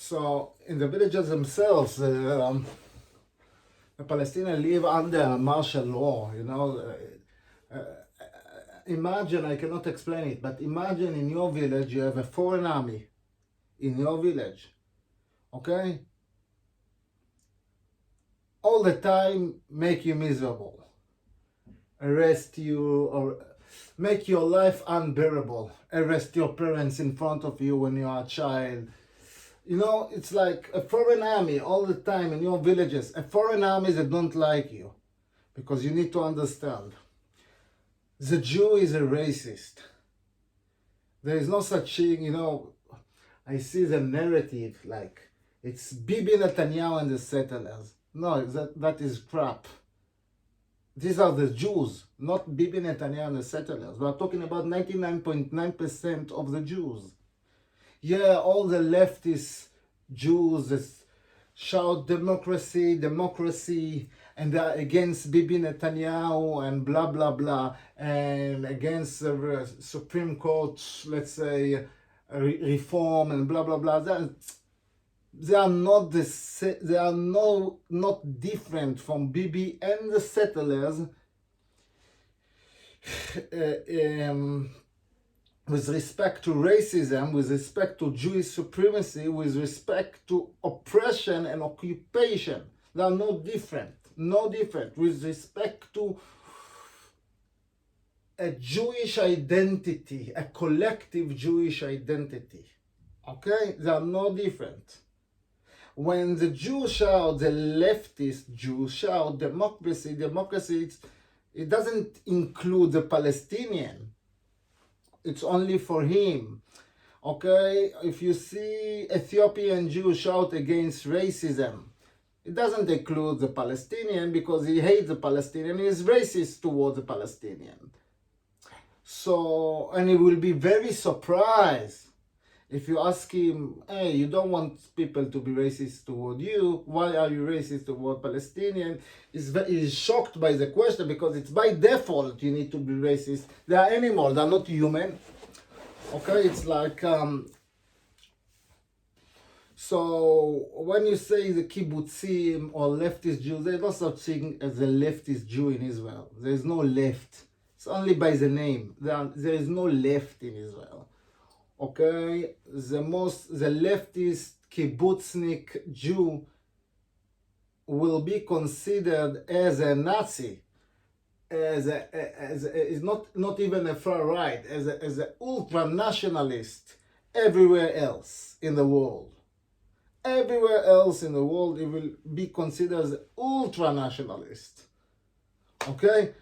So in the villages themselves, the Palestinians live under martial law. Imagine, I cannot explain it, but imagine in your village you have a foreign army in your village, okay? All the time make you miserable, arrest you, or make your life unbearable, arrest your parents in front of you when you are a child. It's like a foreign army all the time in your villages, a foreign army that don't like you, because you need to understand, the Jew is a racist. There is no such thing, I see the narrative like it's Bibi Netanyahu and the settlers. No, that is crap. These are the Jews, not Bibi Netanyahu and the settlers. We are talking about 99.9% of the Jews. Yeah, all the leftist Jews that shout democracy, democracy, and they're against Bibi Netanyahu and blah, blah, blah, and against the Supreme Court, let's say, reform and blah, blah, blah. They are not not different from Bibi and the settlers with respect to racism, with respect to Jewish supremacy, with respect to oppression and occupation. They are no different with respect to a Jewish identity, a collective Jewish identity. Okay? They are no different. When the Jews shout, the leftist Jews shout democracy, it doesn't include the Palestinian. It's only for him. Okay? If you see Ethiopian Jews shout against racism, it doesn't include the Palestinian because he hates the Palestinian. He is racist towards the Palestinian. So, and he will be very surprised if you ask him, hey, you don't want people to be racist toward you, why are you racist toward Palestinian? He's shocked by the question because it's by default you need to be racist. They are animals, they are not human. Okay, it's like, so when you say the kibbutzim or leftist Jews, there's no such thing as a leftist Jew in Israel. There is no left. It's only by the name. There is no left in Israel. Okay, the leftist kibbutznik Jew will be considered as a Nazi, is not even a far right, as an ultra nationalist everywhere else in the world. Everywhere else in the world, it will be considered as ultra nationalist. Okay,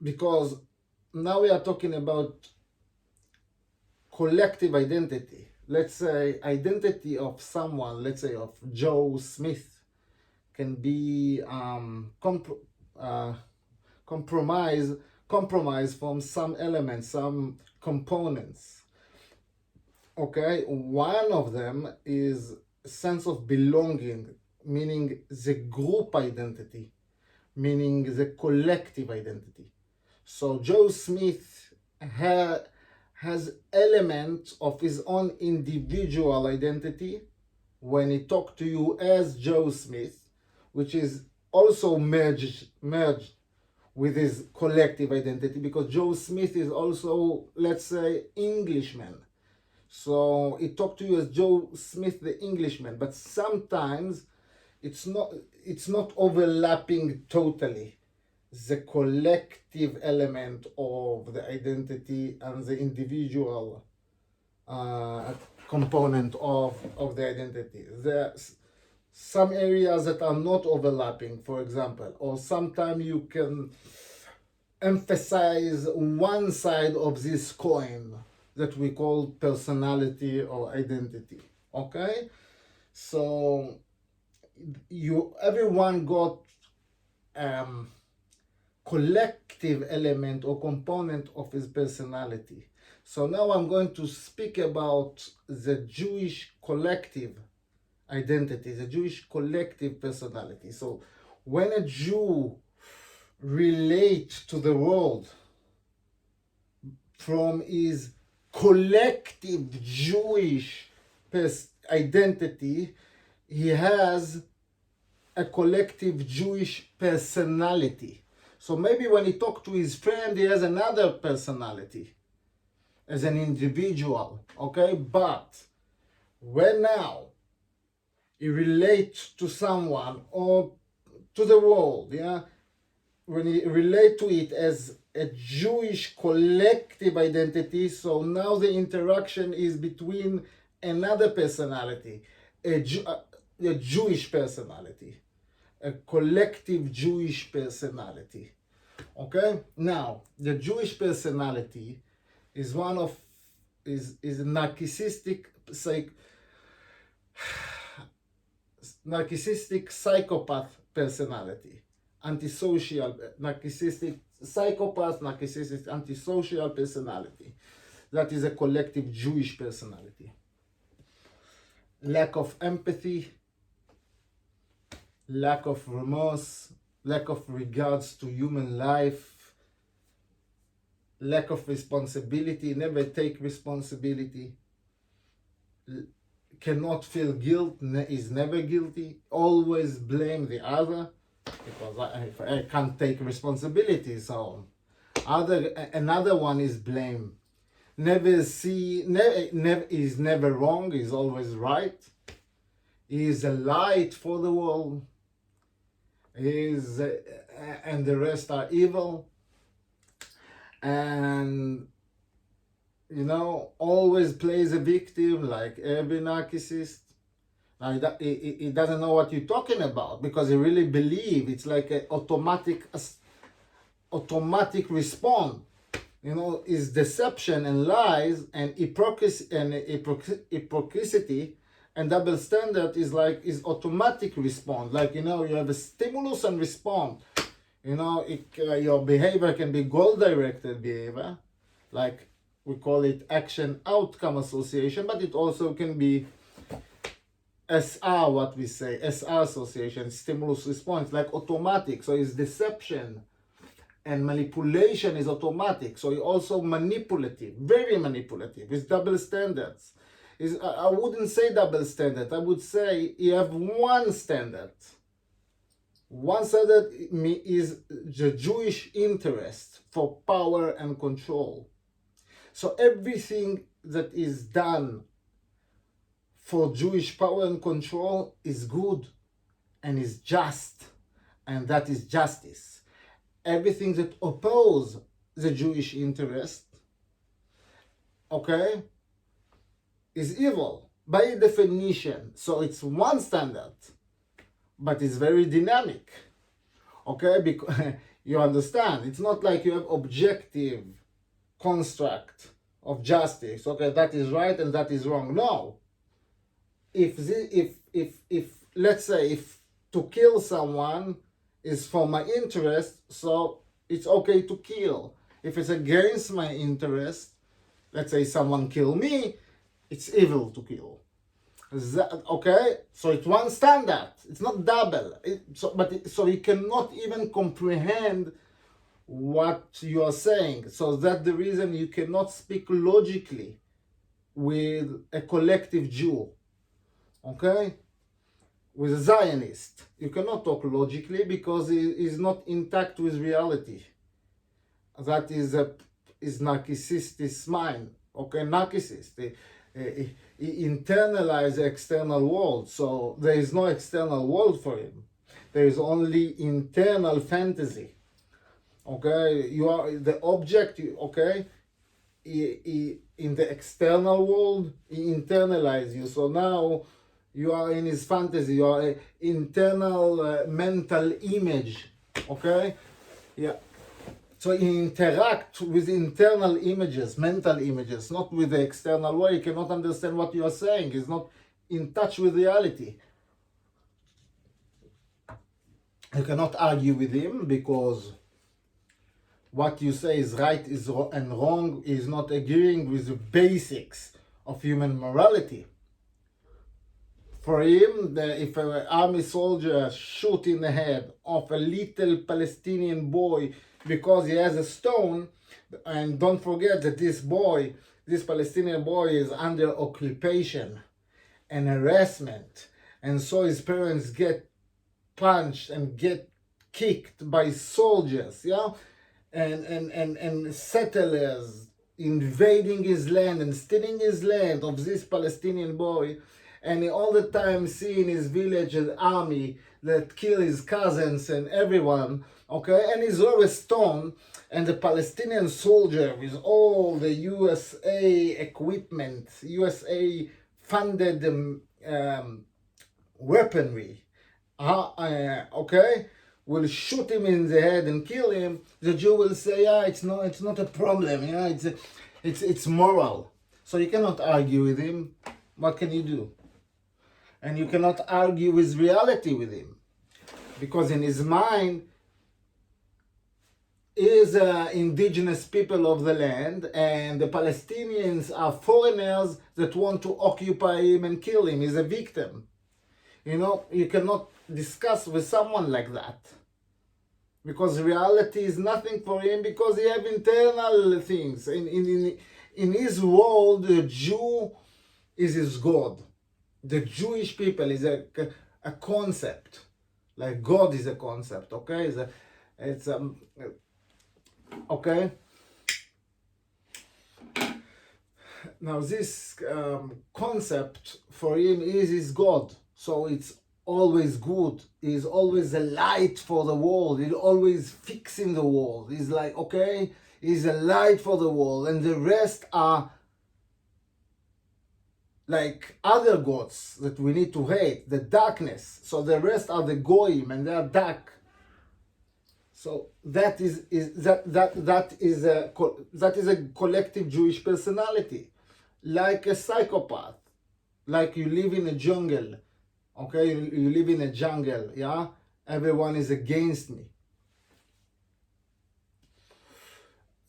because now we are talking about collective identity. Let's say identity of someone, let's say of Joe Smith, can be compromise from some elements, some components. Okay, one of them is sense of belonging, meaning the group identity, meaning the collective identity. So Joe Smith has elements of his own individual identity when he talks to you as Joe Smith, which is also merged with his collective identity, because Joe Smith is also, let's say, Englishman. So he talked to you as Joe Smith the Englishman, but sometimes it's not overlapping totally the collective element of the identity and the individual component of the identity. There's some areas that are not overlapping, for example, or sometimes you can emphasize one side of this coin that we call personality or identity. Okay, so everyone got collective element or component of his personality. So now I'm going to speak about the Jewish collective identity, the Jewish collective personality. So when a Jew relates to the world from his collective Jewish identity, he has a collective Jewish personality. So maybe when he talks to his friend, he has another personality as an individual, okay? But when now he relates to someone or to the world, yeah, when he relate to it as a Jewish collective identity, so now the interaction is between another personality, a Jewish personality, a collective Jewish personality. Okay? Now, the Jewish personality is one of is a narcissistic psychopath personality, antisocial, narcissistic psychopath, narcissistic antisocial personality. That is a collective Jewish personality. Lack of empathy, lack of remorse, lack of regards to human life, lack of responsibility, never take responsibility, cannot feel guilt, is never guilty, always blame the other, because I can't take responsibility, so another one is blame. Is never wrong, is always right. He is a light for the world. And the rest are evil. And always plays a victim, like every narcissist. He doesn't know what you're talking about, because he really believes it's like an automatic response. Is deception and lies and hypocrisy and double standard is automatic response. Like you have a stimulus and response. Your behavior can be goal-directed behavior, like we call it action-outcome association, but it also can be SR, what we say, SR association, stimulus response, like automatic. So it's deception and manipulation is automatic. So it's also manipulative, very manipulative. It's double standards. I wouldn't say double standard. I would say you have one standard. One standard is the Jewish interest for power and control. So everything that is done for Jewish power and control is good and is just, and that is justice. Everything that opposes the Jewish interest, okay, is evil by definition. So it's one standard, but it's very dynamic, okay, because you understand, it's not like you have objective construct of justice, okay, that is right and that is wrong. No. If let's say if to kill someone is for my interest, so it's okay to kill. If it's against my interest, let's say someone kill me, it's evil to kill. Okay, so it's one standard. It's not double. So you cannot even comprehend what you are saying. So that's the reason you cannot speak logically with a collective Jew. Okay, with a Zionist, you cannot talk logically because he is not intact with reality. That is narcissist's mind. Okay, narcissist. He internalizes the external world, so there is no external world for him. There is only internal fantasy. Okay, you are the object. Okay, in the external world, he internalizes you. So now you are in his fantasy. You are an internal mental image. Okay, yeah. So he interact with internal images, mental images, not with the external world. He cannot understand what you are saying. He's not in touch with reality. You cannot argue with him because what you say is right and wrong is not agreeing with the basics of human morality. For him, if an army soldier shoot in the head of a little Palestinian boy because he has a stone, and don't forget that this Palestinian boy is under occupation. and harassment, and so his parents get punched and get kicked by soldiers, yeah, and settlers invading his land and stealing his land of this Palestinian boy, and he all the time seeing his village and army that kill his cousins and everyone, okay, and he's always stoned, and the Palestinian soldier with all the USA equipment, USA funded weaponry, okay, will shoot him in the head and kill him, the Jew will say, yeah, it's not a problem, yeah, it's moral. So you cannot argue with him. What can you do? And you cannot argue with reality with him, because in his mind is indigenous people of the land, and the Palestinians are foreigners that want to occupy him and kill him. He's a victim. You know, you cannot discuss with someone like that, because reality is nothing for him, because he have internal things. In his world, the Jew is his God. The Jewish people is a concept, like God is a concept. Okay, it's okay. Now this concept for him is his God, so it's always good. He's always a light for the world. He's always fixing the world. He's like, okay, he's a light for the world, and the rest are like other gods that we need to hate, the darkness. So the rest are the goyim, and they are dark. So that is a collective Jewish personality, like a psychopath, like you live in a jungle, okay? You live in a jungle, yeah? Everyone is against me.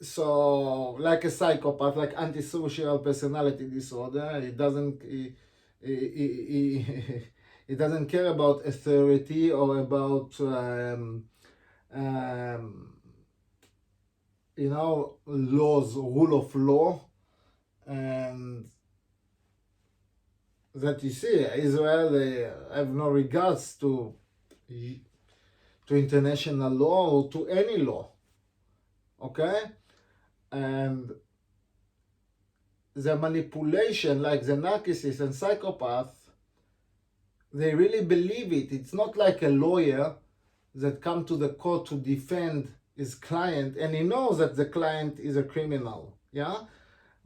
So, like a psychopath, like antisocial personality disorder, it doesn't care about authority or about you know, laws, rule of law, and that you see, Israel, they have no regards to international law or to any law, okay? And the manipulation, like the narcissist and psychopath, they really believe it. It's not like a lawyer that come to the court to defend his client, and he knows that the client is a criminal, yeah?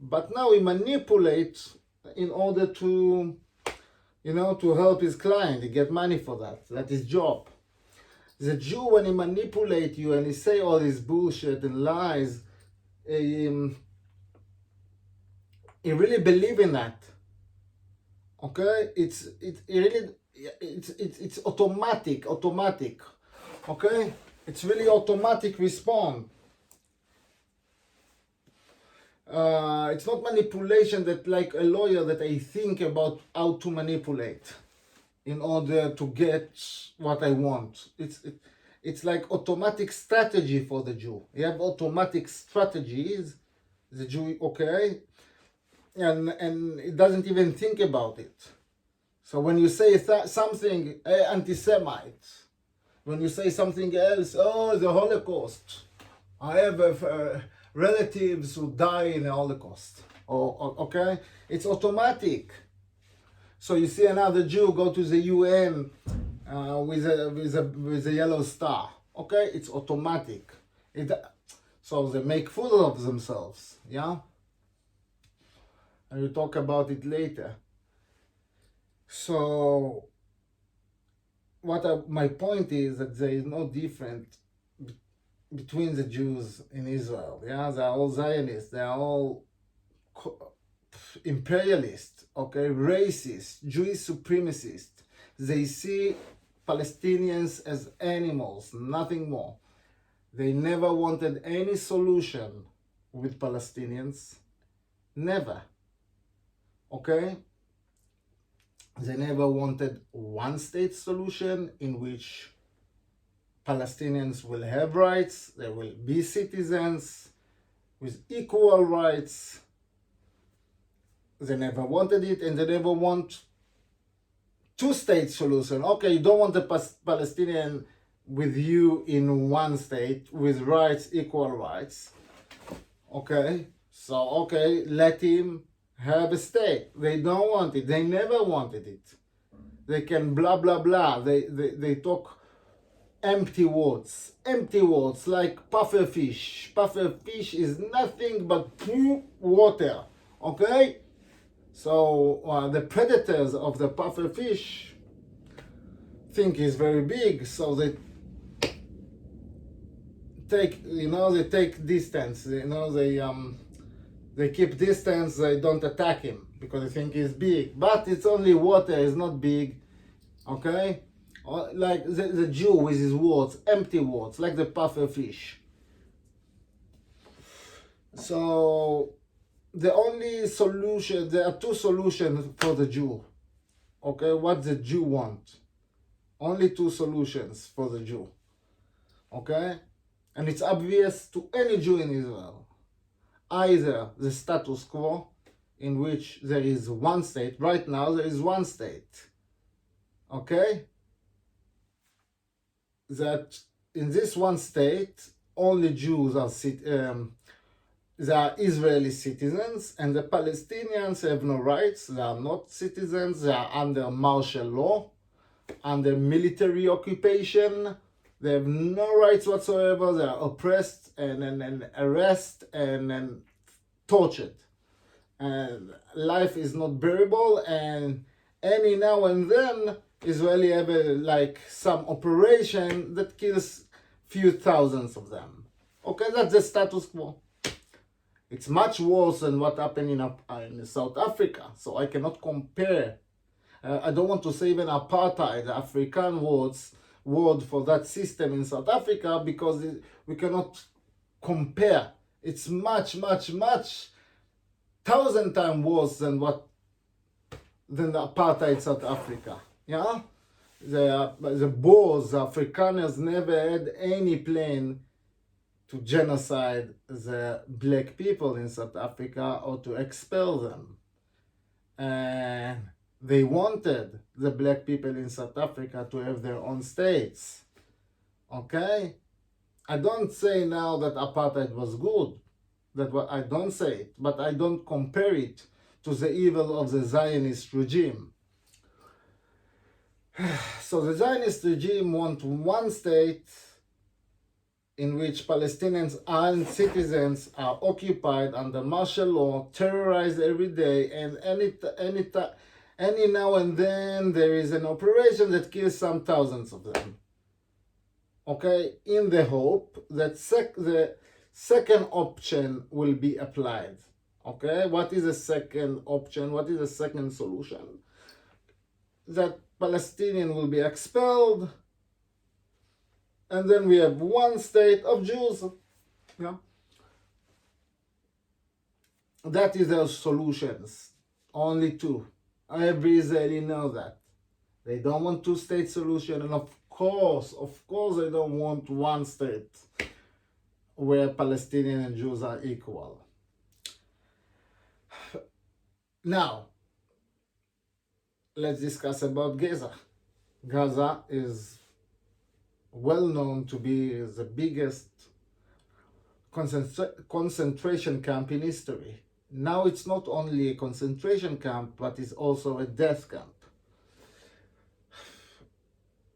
But now he manipulates in order to, you know, to help his client. He get money for that. That's his job. The Jew, when he manipulate you and he say all this bullshit and lies, he really believe in that. Okay, it's automatic. Okay, it's really automatic response. It's not manipulation that like a lawyer that I think about how to manipulate in order to get what I want. It's like automatic strategy for the Jew. You have automatic strategies, the Jew, okay, and it doesn't even think about it. So when you say something, anti-Semite, when you say something else, oh, the Holocaust, I have relatives who die in the Holocaust, or okay, it's automatic. So you see another Jew go to the UN with a yellow star, okay, it's automatic. So they make fool of themselves, yeah. And we'll talk about it later. So my point is that there is no difference between the Jews in Israel. Yeah, they are all Zionists. They are all imperialist, okay, racist, Jewish supremacist. They see Palestinians as animals, nothing more. They never wanted any solution with Palestinians, never, okay? They never wanted one state solution in which Palestinians will have rights, they will be citizens with equal rights. They never wanted it, and they never want two-state solution. Okay, you don't want the Palestinian with you in one state with rights, equal rights. Okay, so okay, let him have a state. They don't want it. They never wanted it. They can blah blah blah. They talk empty words like puffer fish. Puffer fish is nothing but water. Okay, so the predators of the puffer fish think is very big, so they take distance. They keep distance. They don't attack him because they think he's big. But it's only water. It's not big. Okay, like the Jew with his words, empty words, like the puffer fish. So the only solution, there are two solutions for the Jew. Okay, what the Jew want? Only two solutions for the Jew. Okay, and it's obvious to any Jew in Israel. Either the status quo, in which there is one state. Right now there is one state. Okay, that in this one state only Jews are they are Israeli citizens, and the Palestinians have no rights. They are not citizens. They are under martial law, under military occupation. They have no rights whatsoever. They are oppressed and arrested and tortured. And life is not bearable. And any now and then, Israeli have some operation that kills few thousands of them. Okay, that's the status quo. It's much worse than what happened in South Africa. So I cannot compare. I don't want to say even apartheid, the African word for that system in South Africa, because we cannot compare. It's much, much, much, 1,000 times worse than the apartheid South Africa. Yeah, the Boers, the Afrikaners never had any plan to genocide the black people in South Africa or to expel them. And they wanted the black people in South Africa to have their own states. Okay? I don't say now that apartheid was good. I don't say it, but I don't compare it to the evil of the Zionist regime. So the Zionist regime wants one state in which Palestinians and citizens are occupied under martial law, terrorized every day, and any now and then there is an operation that kills some thousands of them. Okay, in the hope that the second option will be applied. Okay, what is the second option? What is the second solution? That Palestinian will be expelled, and then we have one state of Jews. Yeah. That is their solutions. Only two. Every Israeli knows that. They don't want two-state solution, and of course, they don't want one state where Palestinians and Jews are equal. Now, let's discuss about Gaza. Gaza is well known to be the biggest concentration camp in history. Now it's not only a concentration camp, but it's also a death camp.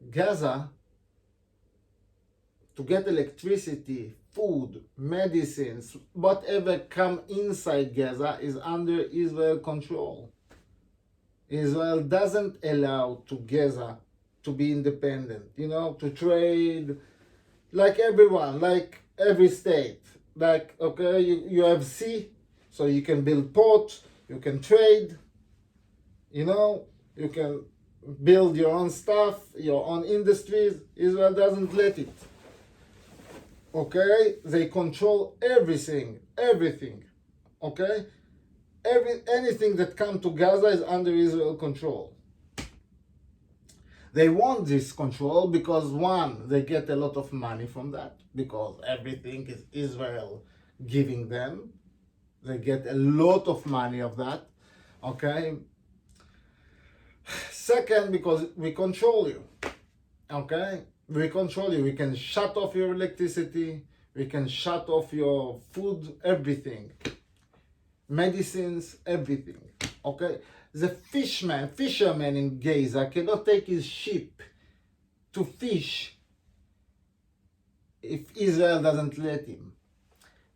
Gaza, to get electricity, food, medicines, whatever come inside Gaza is under Israel control. Israel doesn't allow to Gaza to be independent, to trade like everyone, like every state. Like, okay, you have sea, so you can build ports, you can trade, you can build your own stuff, your own industries. Israel doesn't let it. Okay, they control everything. Okay, anything that comes to Gaza is under Israel control. They want this control because, one, they get a lot of money from that, because everything is Israel giving them. They get a lot of money of that. Okay, Second, because we control you. Okay? We control you. We can shut off your electricity. We can shut off your food, everything. Medicines, everything. Okay? The fisherman in Gaza cannot take his ship to fish if Israel doesn't let him.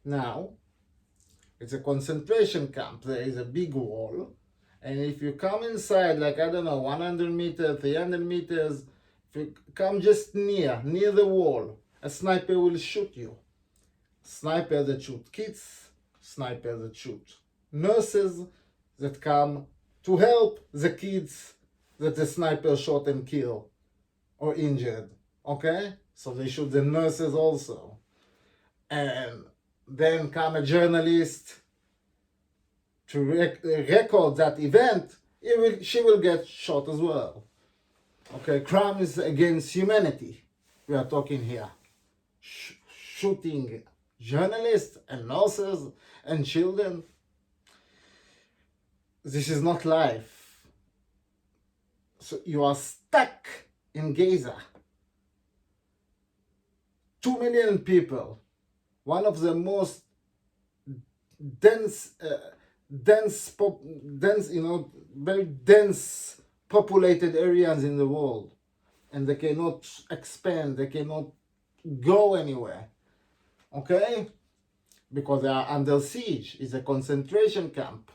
Now, it's a concentration camp. There is a big wall. And if you come inside, like, I don't know, 100 meters, 300 meters, if you come just near the wall, a sniper will shoot you. Sniper that shoot kids, sniper that shoot nurses that come to help the kids that the sniper shot and killed or injured. Okay? So they shoot the nurses also. And then come a journalist to record that event, she will get shot as well. Okay, crimes against humanity we are talking here. Shooting journalists and nurses and children. This is not life. So you are stuck in Gaza. 2 million people, one of the most dense, very dense populated areas in the world, and they cannot expand, they cannot go anywhere. Okay? Because they are under siege. It's a concentration camp.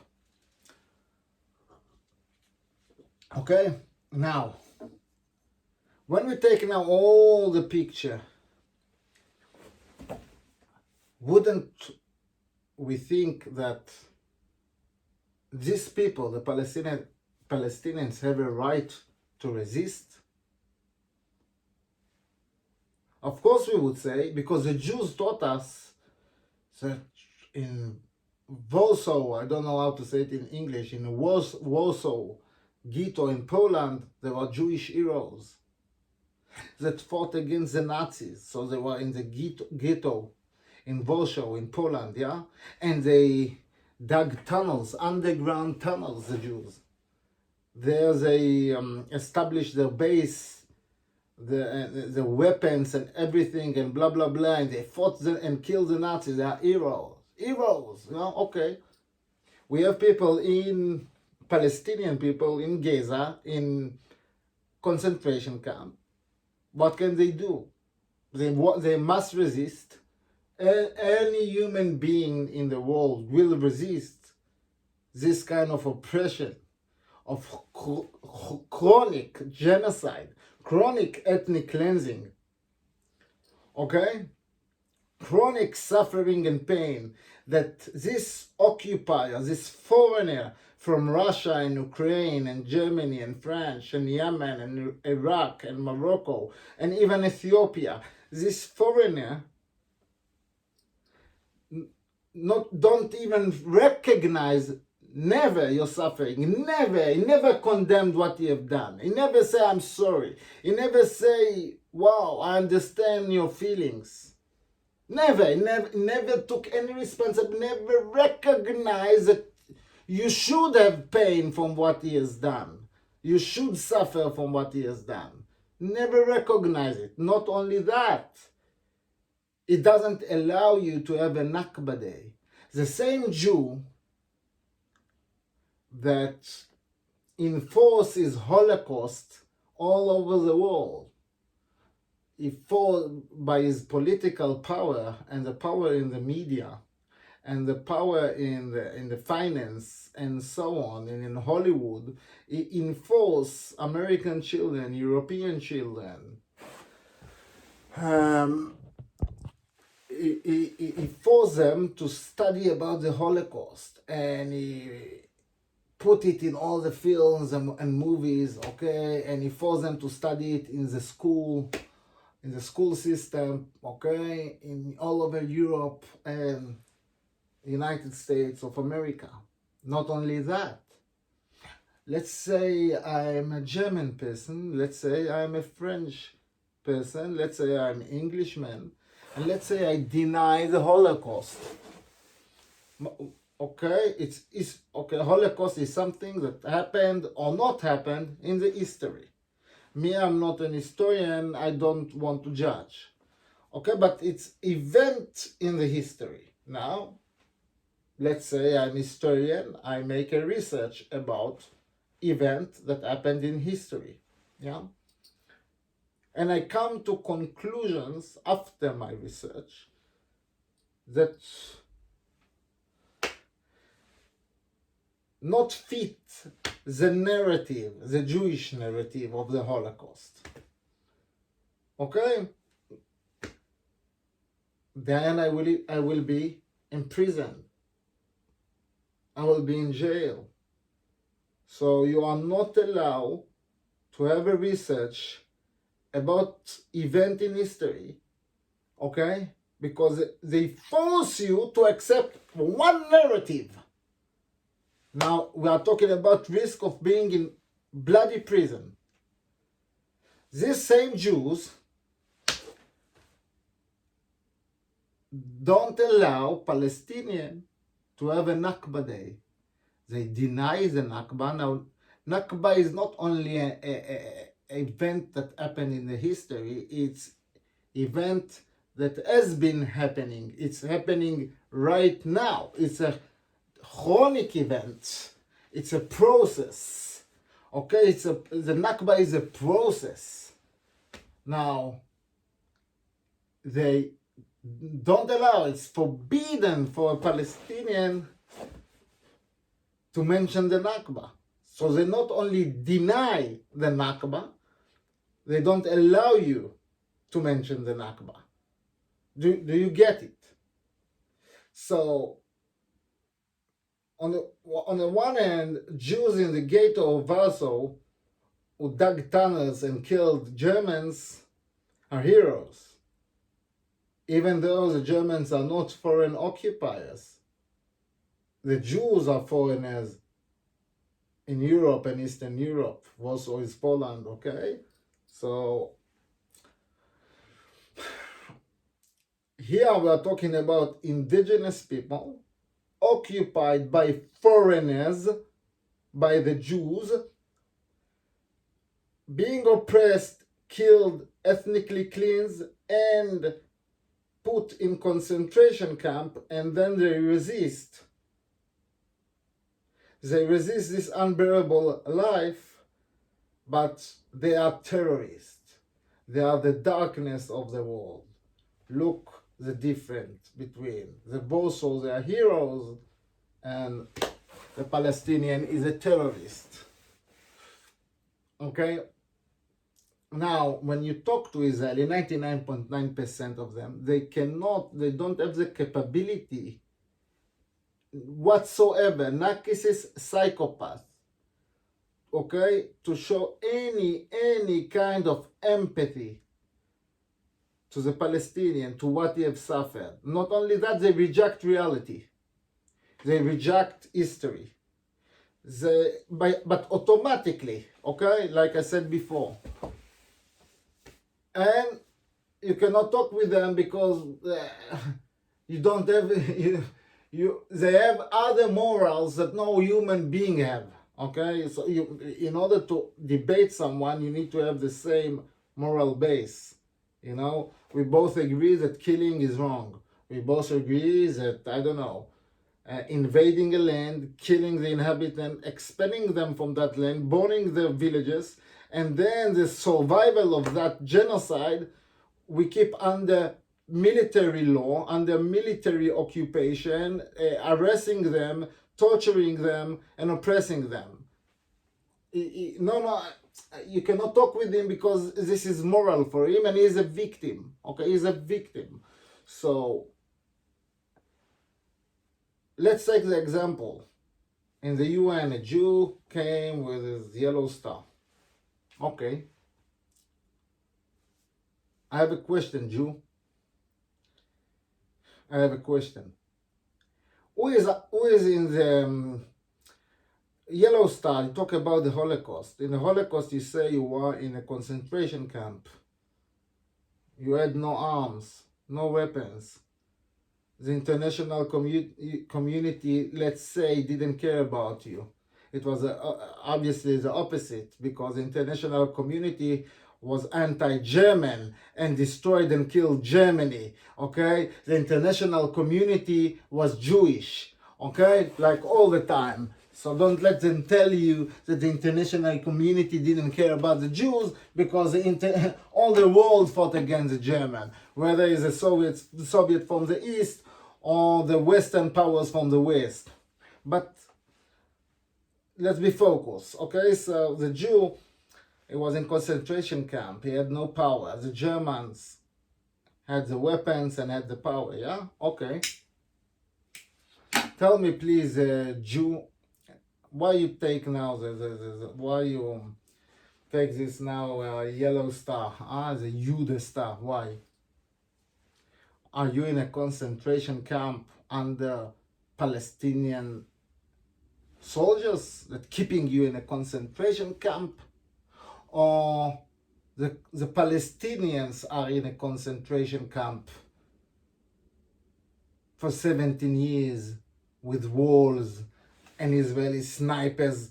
Okay? Now, when we take now all the picture, wouldn't we think that these people, the Palestinians, have a right to resist? Of course we would say, because the Jews taught us that in Warsaw, I don't know how to say it in English, in Warsaw ghetto in Poland, there were Jewish heroes that fought against the Nazis. So they were in the ghetto in Warsaw, in Poland, yeah? And they dug tunnels, underground tunnels, the Jews. There they established their base, the weapons and everything and blah, blah, blah. And they fought and killed the Nazis. They are heroes. Heroes, you know? Okay. We have people Palestinian people in Gaza, in concentration camp. What can they do? They must resist. Any human being in the world will resist this kind of oppression, of chronic genocide, chronic ethnic cleansing, okay? Chronic suffering and pain that this occupier, this foreigner from Russia and Ukraine and Germany and France and Yemen and Iraq and Morocco and even Ethiopia, this foreigner don't even recognize never your suffering, he never condemned what you have done. He never say, I'm sorry. He never say, wow, I understand your feelings. Never took any responsibility, never recognized that you should have pain from what he has done. You should suffer from what he has done. Never recognize it. Not only that, it doesn't allow you to have a Nakba day. The same Jew that enforces Holocaust all over the world, he fought by his political power and the power in the media and the power in the finance and so on, and in Hollywood, he enforced American children, European children. He forced them to study about the Holocaust, and he put it in all the films and movies, okay, and he forced them to study it in the school system, okay, in all over Europe and United States of America. Not only that, let's say I'm a German person, let's say I'm a French person, let's say I'm an Englishman, and let's say I deny the Holocaust. Okay, it's okay. Holocaust is something that happened or not happened in the history. Me, I'm not an historian. I don't want to judge. Okay, but it's event in the history. Now, let's say I'm a historian. I make a research about event that happened in history. Yeah, and I come to conclusions after my research that not fit the narrative, the Jewish narrative of the Holocaust. Okay? Then I will be in prison. I will be in jail. So you are not allowed to have a research about event in history, okay? Because they force you to accept one narrative. Now we are talking about risk of being in bloody prison. These same Jews don't allow Palestinians to have a Nakba day. They deny the Nakba. Now, Nakba is not only an event that happened in the history, it's event that has been happening. It's happening right now. It's a chronic event. It's a process. Okay, the Nakba is a process. Now, they don't allow, it's forbidden for a Palestinian to mention the Nakba. So they not only deny the Nakba, they don't allow you to mention the Nakba. Do you get it? So on the one hand, Jews in the ghetto of Warsaw who dug tunnels and killed Germans are heroes, even though the Germans are not foreign occupiers. The Jews are foreigners in Europe and Eastern Europe. Warsaw is Poland, okay? So here we are talking about indigenous people occupied by foreigners, by the Jews, being oppressed, killed, ethnically cleansed, and put in concentration camp, and then they resist. They resist this unbearable life, but they are terrorists. They are the darkness of the world. Look the difference between the Warsaw, they are heroes, and the Palestinian is a terrorist. Okay? Now, when you talk to Israeli, 99.9% of them, they don't have the capability whatsoever, narcissist, psychopath, okay, to show any kind of empathy to the Palestinian, to what they have suffered. Not only that, they reject reality. They reject history. But automatically, okay, like I said before. And you cannot talk with them because you don't have, they have other morals that no human being have. Okay, so in order to debate someone, you need to have the same moral base. You know, we both agree that killing is wrong. We both agree that, I don't know, invading a land, killing the inhabitant, expelling them from that land, burning their villages, and then the survival of that genocide, we keep under military law, under military occupation, arresting them, torturing them, and oppressing them. No, you cannot talk with him because this is moral for him, and he's a victim. Okay, he's a victim. So let's take the example. In the UN, a Jew came with his yellow star. Okay. I have a question, Jew. I have a question. Who is in the yellow star? You talk about the Holocaust. In the Holocaust, you say you were in a concentration camp. You had no arms, no weapons. the international community, let's say, didn't care about you. It was obviously the opposite, because the international community was anti-German and destroyed and killed Germany. Okay, the international community was Jewish. Okay, like all the time. So don't let them tell you that the international community didn't care about the Jews, because all the world fought against the German, whether it's the Soviet from the east or the Western powers from the west. But let's be focused. Okay, so the Jew, he was in concentration camp. He had no power. The Germans had the weapons and had the power. Yeah. Okay. Tell me, please, Jew, why you take now why you take this now yellow star, the Jude star? Why? Are you in a concentration camp under Palestinian soldiers that keeping you in a concentration camp, or the Palestinians are in a concentration camp for 17 years with walls and Israeli snipers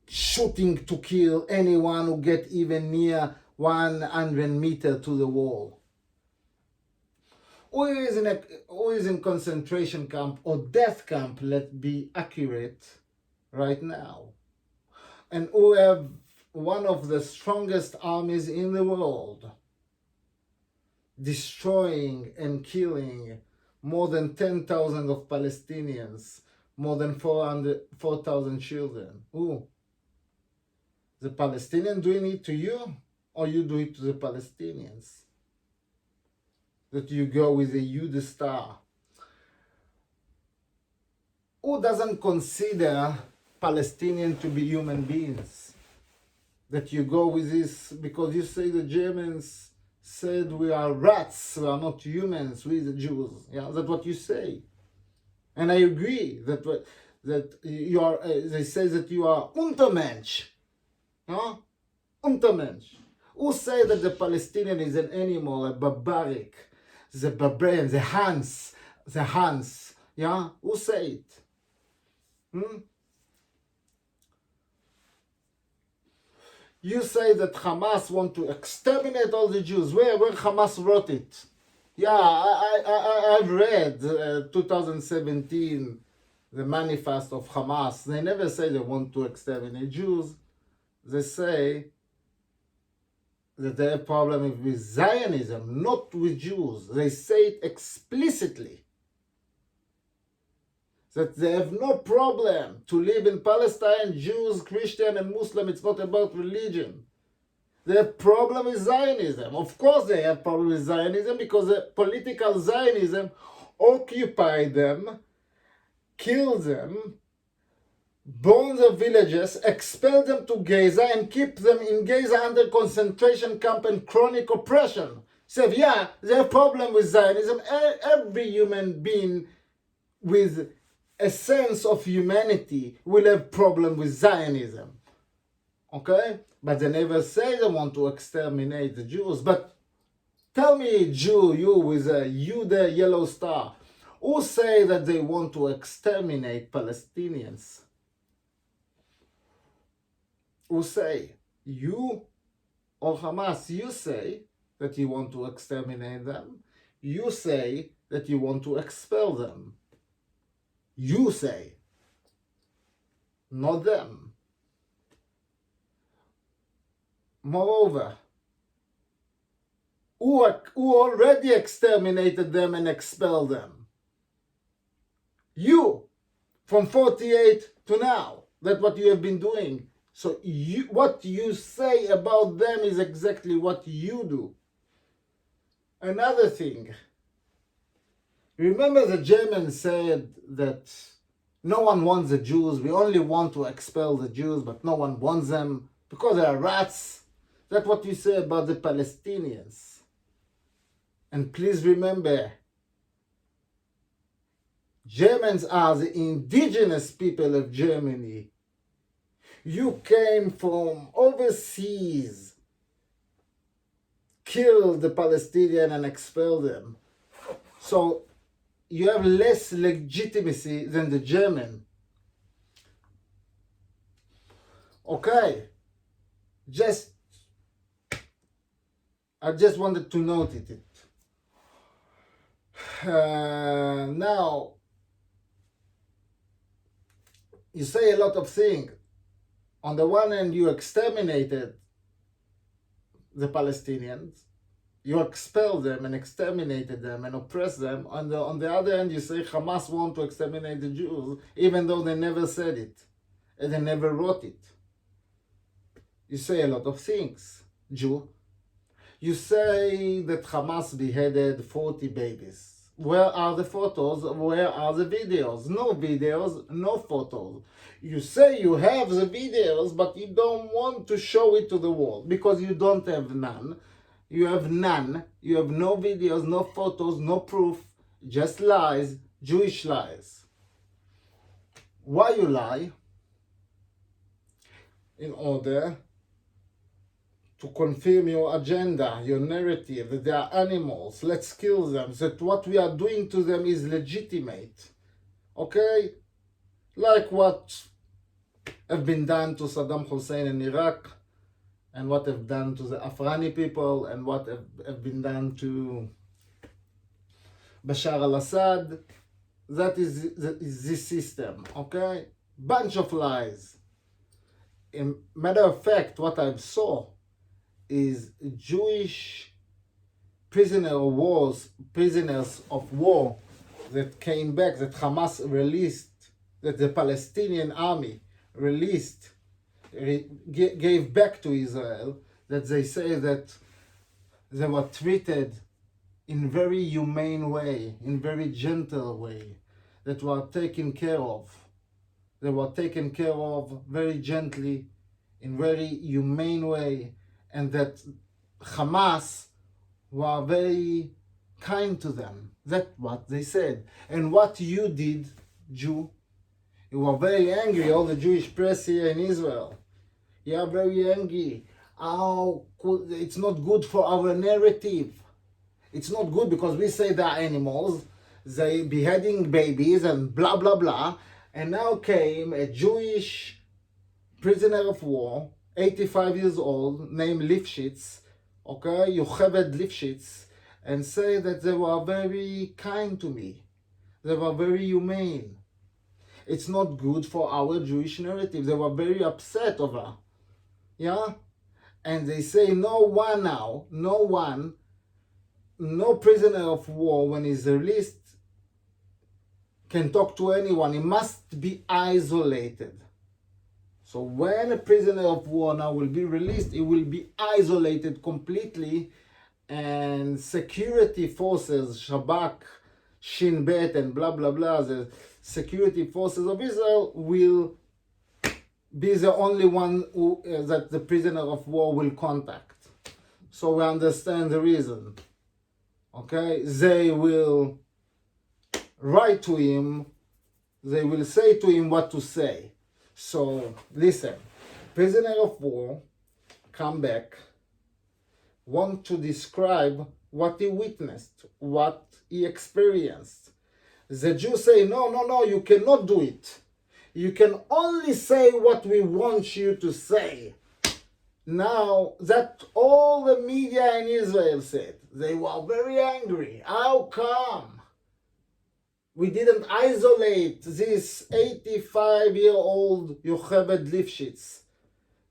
shooting to kill anyone who get even near 100 meters to the wall? Who is in concentration camp or death camp, let's be accurate, right now, and who have one of the strongest armies in the world, destroying and killing more than 10,000 of Palestinians, more than 4,000 children? Who? The Palestinians doing it to you, or you do it to the Palestinians? That you go with a Jude star. Who doesn't consider Palestinians to be human beings? That you go with this because you say the Germans said we are rats, we are not humans, we the Jews. Yeah, that's what you say. And I agree that you are. They say that you are Untermensch. Huh? Untermensch. Who say that the Palestinian is an animal, a barbaric, the barbarian, the Hans, yeah? Who say it? You say that Hamas want to exterminate all the Jews. Where Hamas wrote it? Yeah, I've read 2017, the manifest of Hamas. They never say they want to exterminate Jews. They say that they have problem with Zionism, not with Jews. They say it explicitly. That they have no problem to live in Palestine, Jews, Christian and Muslim. It's not about religion. They have problem with Zionism. Of course they have problem with Zionism, because the political Zionism occupied them, killed them, burn the villages, expel them to Gaza, and keep them in Gaza under concentration camp and chronic oppression. So yeah, they have problem with Zionism. Every human being with a sense of humanity will have problem with Zionism. Okay? But they never say they want to exterminate the Jews. But tell me, Jew, you with a Jude yellow star, who say that they want to exterminate Palestinians? Who say? You or Hamas? You say that you want to exterminate them. You say that you want to expel them. You say, not them. Moreover, who already exterminated them and expelled them? You, from 48 to now. That's what you have been doing. So what you say about them is exactly what you do. Another thing. Remember the Germans said that no one wants the Jews. We only want to expel the Jews, but no one wants them because they are rats. That's what you say about the Palestinians. And please remember, Germans are the indigenous people of Germany. You came from overseas, killed the Palestinians and expelled them. So you have less legitimacy than the German. Okay, I just wanted to note it. Now, you say a lot of things. On the one hand, you exterminated the Palestinians, you expelled them and exterminated them and oppressed them. On the other hand, you say Hamas want to exterminate the Jews, even though they never said it and they never wrote it. You say a lot of things, Jew. You say that Hamas beheaded 40 babies. Where are the photos? Where are the videos? No videos, no photos. You say you have the videos, but you don't want to show it to the world because you don't have none. You have none. You have no videos, no photos, no proof, just lies, Jewish lies. Why you lie? In order to confirm your agenda, your narrative, that they are animals, let's kill them, that what we are doing to them is legitimate. Okay? Like what have been done to Saddam Hussein in Iraq, and what have done to the Afghani people, and what have been done to Bashar al-Assad. That is this system, okay? Bunch of lies. In matter of fact, what I saw is Jewish prisoners of war that came back, that Hamas released, that the Palestinian army released, gave back to Israel, that they say that they were treated in very humane way, in very gentle way, that were taken care of. They were taken care of very gently, in very humane way, and that Hamas were very kind to them. That's what they said. And what you did, Jew, you were very angry, all the Jewish press here in Israel. You are very angry. How could, it's not good for our narrative. It's not good because we say they are animals, they beheading babies and blah, blah, blah. And now came a Jewish prisoner of war, 85 years old, named Lifshitz, okay, Yocheved Lifshitz, and say that they were very kind to me. They were very humane. It's not good for our Jewish narrative. They were very upset over. Yeah? And they say no one now, no prisoner of war when he's released can talk to anyone. He must be isolated. So when a prisoner of war now will be released, he will be isolated completely, and security forces, Shabak, Shin Bet, and blah, blah, blah, the security forces of Israel will be the only one who, that the prisoner of war will contact. So we understand the reason. Okay? They will write to him, they will say to him what to say. So, listen, prisoner of war come back, want to describe what he witnessed, what he experienced. The Jews say, no, you cannot do it. You can only say what we want you to say. Now, that all the media in Israel said, they were very angry. How come we didn't isolate this 85-year-old Yocheved Lifshitz,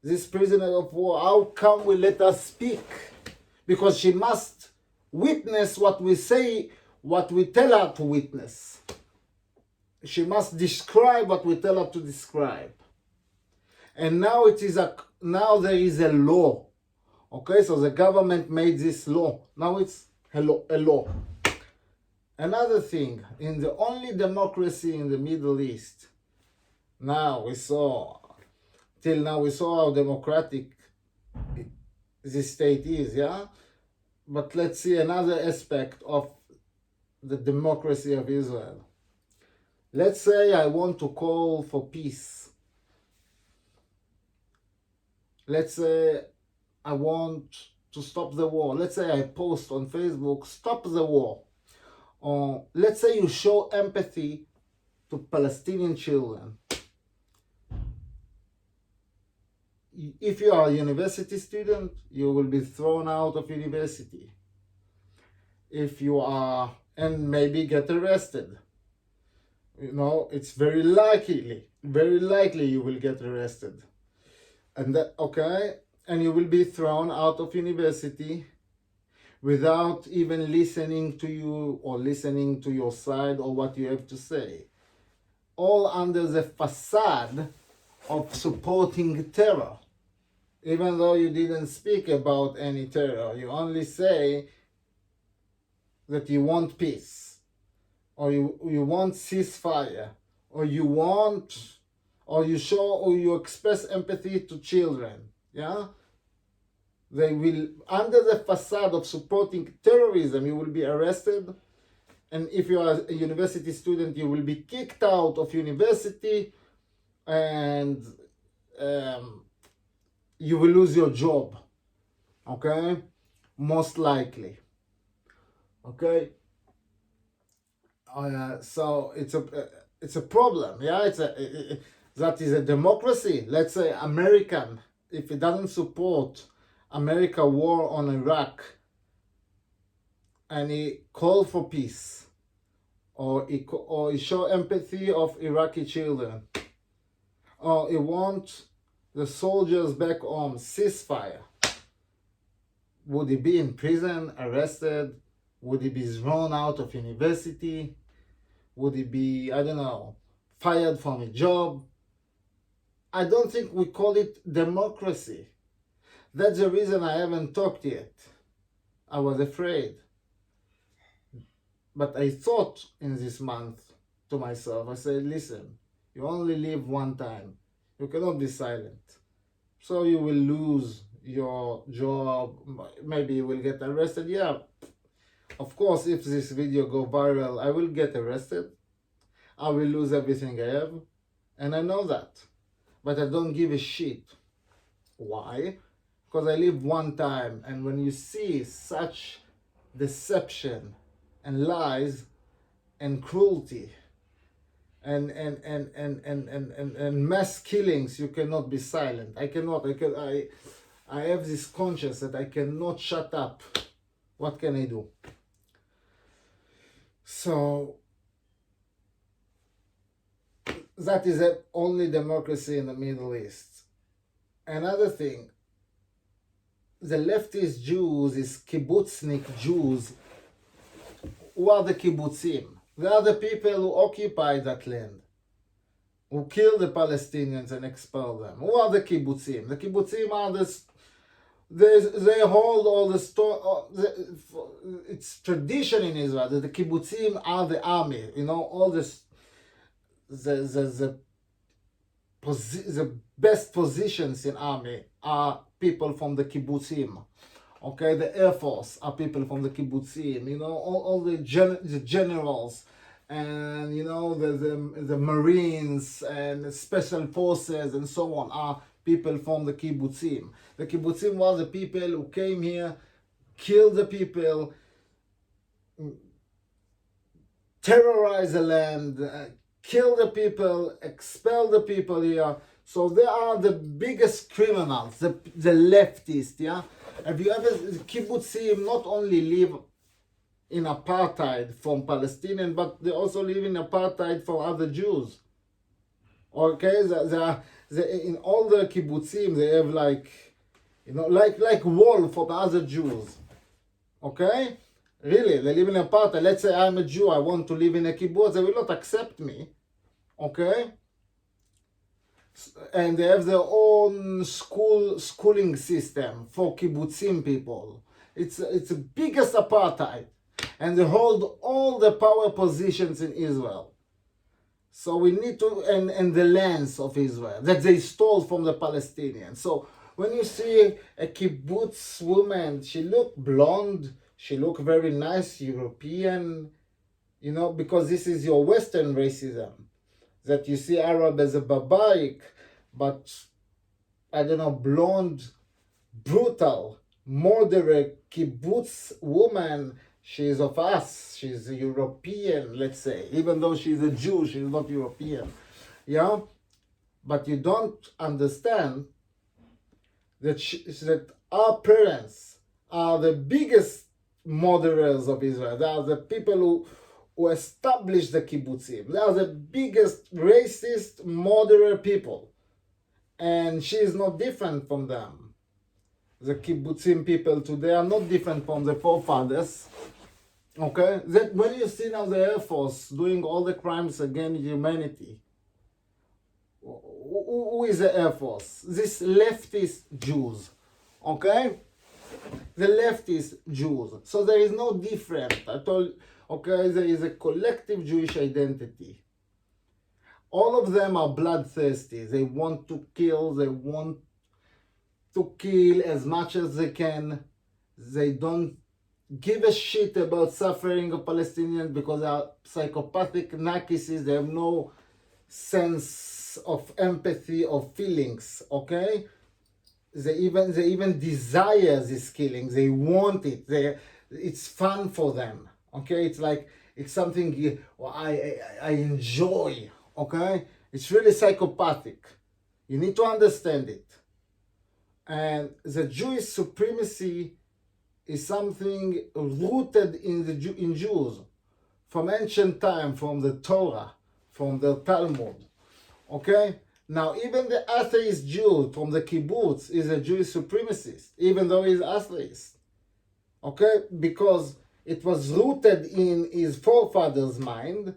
this prisoner of war? How come we let her speak? Because she must witness what we say, what we tell her to witness. She must describe what we tell her to describe. And now there is a law. Okay, so the government made this law. Now it's a law. Another thing, in the only democracy in the Middle East, till now we saw how democratic this state is, yeah? But let's see another aspect of the democracy of Israel. Let's say I want to call for peace. Let's say I want to stop the war. Let's say I post on Facebook, stop the war. or let's say you show empathy to Palestinian children. If you are a university student, you will be thrown out of university. If you are, and maybe get arrested. It's very likely you will get arrested. And that, okay, and you will be thrown out of university without even listening to you or listening to your side or what you have to say. All under the facade of supporting terror. Even though you didn't speak about any terror, you only say that you want peace, or you want ceasefire, or you show or you express empathy to children. Yeah? They will, under the facade of supporting terrorism, you will be arrested. And if you are a university student, you will be kicked out of university, and you will lose your job. Okay? Most likely. Okay? So it's a problem. Yeah? That is a democracy. Let's say American, if it doesn't support America war on Iraq, and he called for peace, or he show empathy of Iraqi children, or he want the soldiers back home, ceasefire, would he be in prison, arrested? Would he be thrown out of university? Would he be, I don't know, fired from a job? I don't think we call it democracy. That's the reason I haven't talked yet. I was afraid. But I thought in this month to myself, I said, listen, you only live one time. You cannot be silent. So you will lose your job. Maybe you will get arrested. Yeah, of course, if this video go viral, I will get arrested. I will lose everything I have. And I know that. But I don't give a shit. Why? Because I live one time, and when you see such deception and lies and cruelty and mass killings, you cannot be silent. I have this conscience that I cannot shut up. What can I do? So that is the only democracy in the Middle East. Another thing, the leftist Jews is kibbutznik Jews. Who are the kibbutzim? They are the people who occupy that land, who kill the Palestinians and expel them. Who are the kibbutzim? The kibbutzim are they hold all the it's tradition in Israel that the kibbutzim are the army. All this the best positions in army are people from the kibbutzim. Okay, the Air Force are people from the kibbutzim. All the generals, and the Marines and special forces and so on are people from the kibbutzim. The kibbutzim were the people who came here, killed the people, terrorize the land, kill the people, expel the people here. So they are the biggest criminals, the leftists. Yeah. Have you ever, kibbutzim not only live in apartheid from Palestinians, but they also live in apartheid for other Jews. Okay, in all the kibbutzim they have like wall for other Jews. Okay, really, they live in apartheid. Let's say I'm a Jew, I want to live in a kibbutz, they will not accept me. Okay. And they have their own schooling system for kibbutzim people. It's the biggest apartheid, and they hold all the power positions in Israel. So we need to, and the lands of Israel that they stole from the Palestinians. So when you see a kibbutz woman, she look blonde, she look very nice, European, because this is your Western racism. That you see Arab as a barbaric, but I don't know, blonde, brutal, murderer, kibbutz woman She's of us. She's a European, let's say. Even though she's a Jew, she's not European. Yeah? But you don't understand that, that our parents are the biggest murderers of Israel. They are the people who established the kibbutzim. They are the biggest racist, murderer people. And she is not different from them. The kibbutzim people today are not different from the forefathers. Okay? That when you see now the Air Force doing all the crimes against humanity, who is the Air Force? These leftist Jews. Okay? The leftist Jews. So there is no difference at all. Okay? There is a collective Jewish identity. All of them are bloodthirsty. They want to kill. They want to kill as much as they can. They don't give a shit about suffering of Palestinians because they are psychopathic narcissists. They have no sense of empathy or feelings. Okay? They even desire this killing. They want it. It's fun for them. Okay? It's like it's something I enjoy. Okay? It's really psychopathic. You need to understand it. And the Jewish supremacy is something rooted in Jews from ancient time, from the Torah, from the Talmud. Okay? Now, even the atheist Jew from the kibbutz is a Jewish supremacist, even though he's atheist. Okay? Because it was rooted in his forefathers' mind.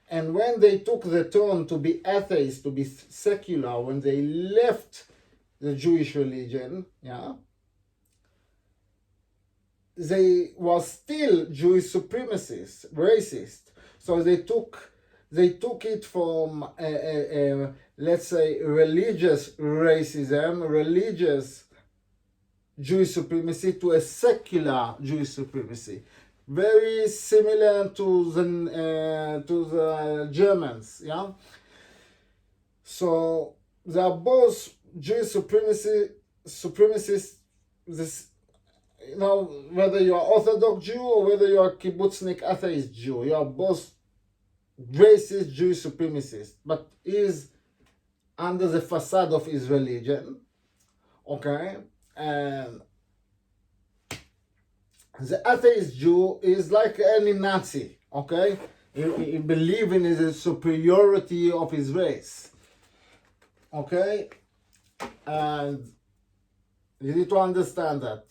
And when they took the turn to be atheists, to be secular, when they left the Jewish religion, yeah, they were still Jewish supremacists, racist. So they took it from, let's say, religious racism, religious Jewish supremacy to a secular Jewish supremacy. Very similar to the Germans, yeah? So they are both Jewish supremacists, this, you know, whether you are Orthodox Jew or whether you are kibbutznik atheist Jew, you are both racist Jewish supremacists, but is under the facade of his religion, okay? And the atheist Jew is like any Nazi, okay? He believes in the superiority of his race, okay? And you need to understand that.